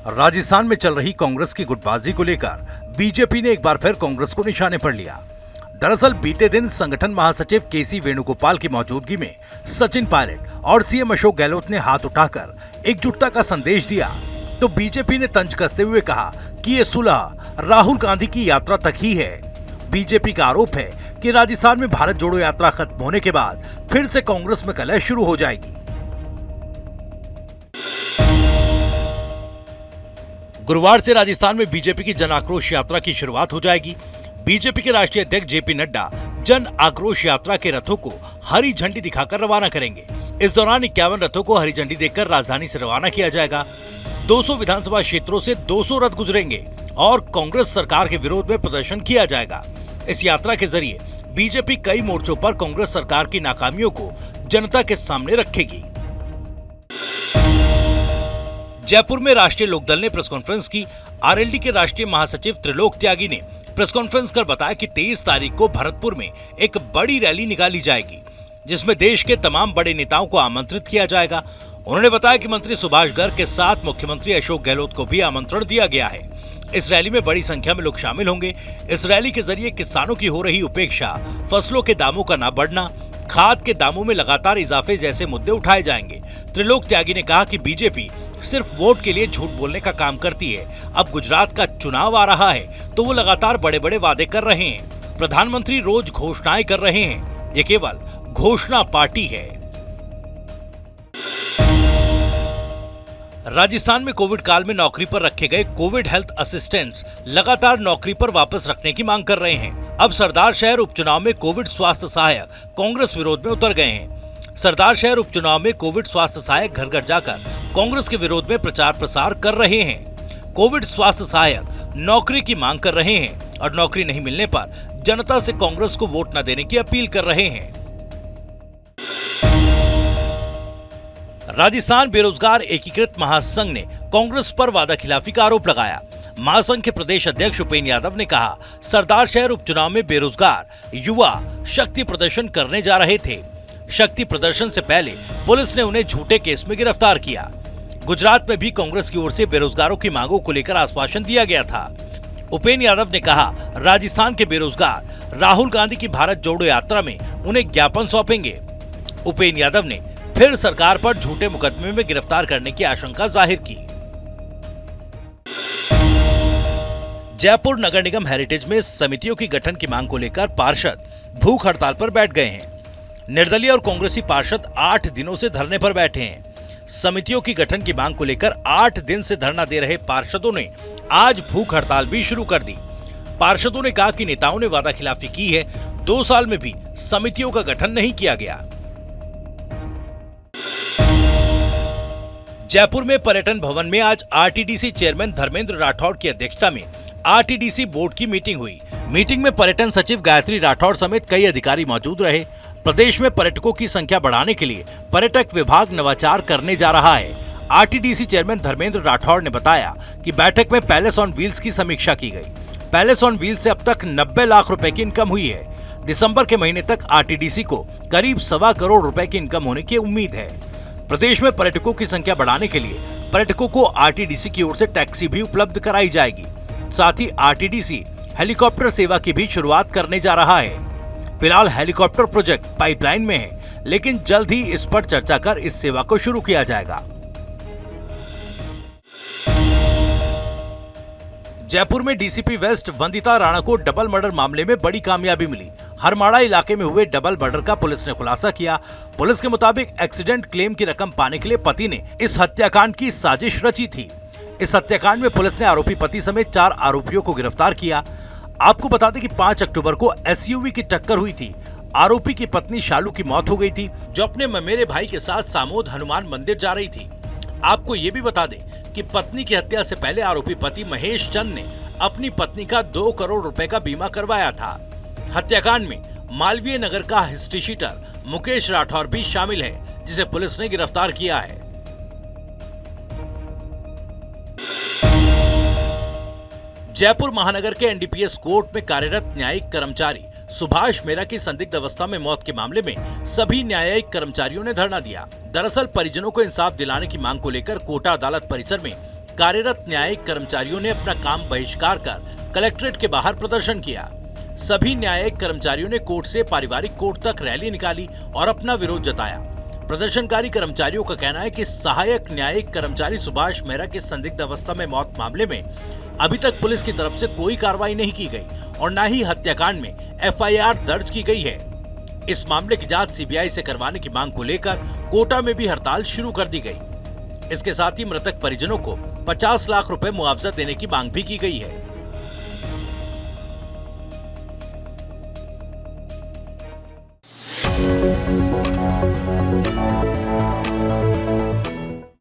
राजस्थान में चल रही कांग्रेस की गुटबाजी को लेकर बीजेपी ने एक बार फिर कांग्रेस को निशाने पर लिया। दरअसल बीते दिन संगठन महासचिव केसी वेणुगोपाल की मौजूदगी में सचिन पायलट और सीएम अशोक गहलोत ने हाथ उठाकर एकजुटता का संदेश दिया, तो बीजेपी ने तंज कसते हुए कहा कि ये सुलह राहुल गांधी की यात्रा तक ही है। बीजेपी का आरोप है कि राजस्थान में भारत जोड़ो यात्रा खत्म होने के बाद फिर से कांग्रेस में कलह शुरू हो जाएगी। गुरुवार से राजस्थान में बीजेपी की जन आक्रोश यात्रा की शुरुआत हो जाएगी। बीजेपी के राष्ट्रीय अध्यक्ष जेपी नड्डा जन आक्रोश यात्रा के रथों को हरी झंडी दिखाकर रवाना करेंगे। इस दौरान 51 रथों को हरी झंडी देकर राजधानी से रवाना किया जाएगा। 200 विधानसभा क्षेत्रों से 200 रथ गुजरेंगे और कांग्रेस सरकार के विरोध में प्रदर्शन किया जाएगा। इस यात्रा के जरिए बीजेपी कई मोर्चों पर कांग्रेस सरकार की नाकामियों को जनता के सामने रखेगी। जयपुर में राष्ट्रीय लोकदल ने प्रेस कॉन्फ्रेंस की। आरएलडी के राष्ट्रीय महासचिव त्रिलोक त्यागी ने प्रेस कॉन्फ्रेंस कर बताया कि 23 तारीख को भरतपुर में एक बड़ी रैली निकाली जाएगी, जिसमें देश के तमाम बड़े नेताओं को आमंत्रित किया जाएगा। उन्होंने बताया कि मंत्री सुभाष गर्ग के साथ मुख्यमंत्री अशोक गहलोत को भी आमंत्रण दिया गया है। इस रैली में बड़ी संख्या में लोग शामिल होंगे। इस रैली के जरिए किसानों की हो रही उपेक्षा, फसलों के दामों का न बढ़ना, खाद के दामों में लगातार इजाफे जैसे मुद्दे उठाए जाएंगे। त्रिलोक त्यागी ने कहा कि बीजेपी सिर्फ वोट के लिए झूठ बोलने का काम करती है। अब गुजरात का चुनाव आ रहा है तो वो लगातार बड़े बड़े वादे कर रहे हैं। प्रधानमंत्री रोज घोषणाएं कर रहे हैं, ये केवल घोषणा पार्टी है। राजस्थान में कोविड काल में नौकरी पर रखे गए कोविड हेल्थ असिस्टेंट्स लगातार नौकरी पर वापस रखने की मांग कर रहे हैं। अब सरदार शहर उपचुनाव में कोविड स्वास्थ्य सहायक कांग्रेस विरोध में उतर गए हैं। सरदार शहर उपचुनाव में कोविड स्वास्थ्य सहायक घर घर जाकर कांग्रेस के विरोध में प्रचार प्रसार कर रहे हैं। कोविड स्वास्थ्य सहायक नौकरी की मांग कर रहे हैं और नौकरी नहीं मिलने पर जनता से कांग्रेस को वोट न देने की अपील कर रहे हैं। राजस्थान बेरोजगार एकीकृत महासंघ ने कांग्रेस पर वादाखिलाफी का आरोप लगाया। महासंघ के प्रदेश अध्यक्ष उपेंद्र यादव ने कहा, सरदार शहर उपचुनाव में बेरोजगार युवा शक्ति प्रदर्शन करने जा रहे थे। शक्ति प्रदर्शन से पहले पुलिस ने उन्हें झूठे केस में गिरफ्तार किया। गुजरात में भी कांग्रेस की ओर से बेरोजगारों की मांगों को लेकर आश्वासन दिया गया था। उपेंद्र यादव ने कहा, राजस्थान के बेरोजगार राहुल गांधी की भारत जोड़ो यात्रा में उन्हें ज्ञापन सौंपेंगे। उपेंद्र यादव ने फिर सरकार पर झूठे मुकदमे में गिरफ्तार करने की आशंका जाहिर की। जयपुर नगर निगम हेरिटेज में समितियों की गठन की मांग को लेकर पार्षद भूख हड़ताल पर बैठ गए हैं। निर्दलीय और कांग्रेसी पार्षद 8 दिनों से धरने पर बैठे हैं। समितियों की गठन की मांग को लेकर 8 दिन से धरना दे रहे पार्षदों ने आज भूख हड़ताल भी शुरू कर दी। पार्षदों ने कहा कि नेताओं ने वादाखिलाफी की है, 2 साल में भी समितियों का गठन नहीं किया गया। जयपुर में पर्यटन भवन में आज आरटीडीसी चेयरमैन धर्मेंद्र राठौड़ की अध्यक्षता में आरटीडीसी बोर्ड की मीटिंग हुई। मीटिंग में पर्यटन सचिव गायत्री राठौड़ समेत कई अधिकारी मौजूद रहे। प्रदेश में पर्यटकों की संख्या बढ़ाने के लिए पर्यटक विभाग नवाचार करने जा रहा है। आरटीडीसी चेयरमैन धर्मेंद्र राठौड़ ने बताया कि बैठक में पैलेस ऑन व्हील्स की समीक्षा की गई। पैलेस ऑन व्हील्स से अब तक 90 लाख रुपए की इनकम हुई है। दिसंबर के महीने तक आरटीडीसी को करीब 1.25 करोड़ रुपए की इनकम होने की उम्मीद है। प्रदेश में पर्यटकों की संख्या बढ़ाने के लिए पर्यटकों को आरटीडीसी की ओर से टैक्सी भी उपलब्ध कराई जाएगी। साथ ही आरटीडीसी हेलीकॉप्टर सेवा की भी शुरुआत करने जा रहा है। फिलहाल हेलीकॉप्टर प्रोजेक्ट पाइपलाइन में है, लेकिन जल्द ही इस पर चर्चा कर इस सेवा को शुरू किया जाएगा। जयपुर में डीसीपी वेस्ट वंदिता राणा को डबल मर्डर मामले में बड़ी कामयाबी मिली। हरमाड़ा इलाके में हुए डबल मर्डर का पुलिस ने खुलासा किया। पुलिस के मुताबिक एक्सीडेंट क्लेम की रकम पाने के लिए पति ने इस हत्याकांड की साजिश रची थी। इस हत्याकांड में पुलिस ने आरोपी पति समेत 4 आरोपियों को गिरफ्तार किया। आपको बता दें कि 5 अक्टूबर को एसयूवी की टक्कर हुई थी। आरोपी की पत्नी शालू की मौत हो गई थी, जो अपने ममेरे भाई के साथ सामोद हनुमान मंदिर जा रही थी। आपको ये भी बता दें कि पत्नी की हत्या से पहले आरोपी पति महेश चंद ने अपनी पत्नी का 2 करोड़ रुपए का बीमा करवाया था। हत्याकांड में मालवीय नगर का हिस्ट्री शीटर मुकेश राठौर भी शामिल है, जिसे पुलिस ने गिरफ्तार किया है। जयपुर महानगर के एनडीपीएस कोर्ट में कार्यरत न्यायिक कर्मचारी सुभाष मेहरा की संदिग्ध अवस्था में मौत के मामले में सभी न्यायिक कर्मचारियों ने धरना दिया। दरअसल परिजनों को इंसाफ दिलाने की मांग को लेकर कोटा अदालत परिसर में कार्यरत न्यायिक कर्मचारियों ने अपना काम बहिष्कार कर कलेक्ट्रेट के बाहर प्रदर्शन किया। सभी न्यायिक कर्मचारियों ने कोर्ट से पारिवारिक कोर्ट तक रैली निकाली और अपना विरोध जताया। प्रदर्शनकारी कर्मचारियों का कहना है कि सहायक न्यायिक कर्मचारी सुभाष मेहरा की संदिग्ध अवस्था में मौत मामले में अभी तक पुलिस की तरफ से कोई कार्रवाई नहीं की गई और न ही हत्याकांड में FIR दर्ज की गई है। इस मामले की जांच CBI से करवाने की मांग को लेकर कोटा में भी हड़ताल शुरू कर दी गई। इसके साथ ही मृतक परिजनों को 50 लाख रुपए मुआवजा देने की मांग भी की गई है।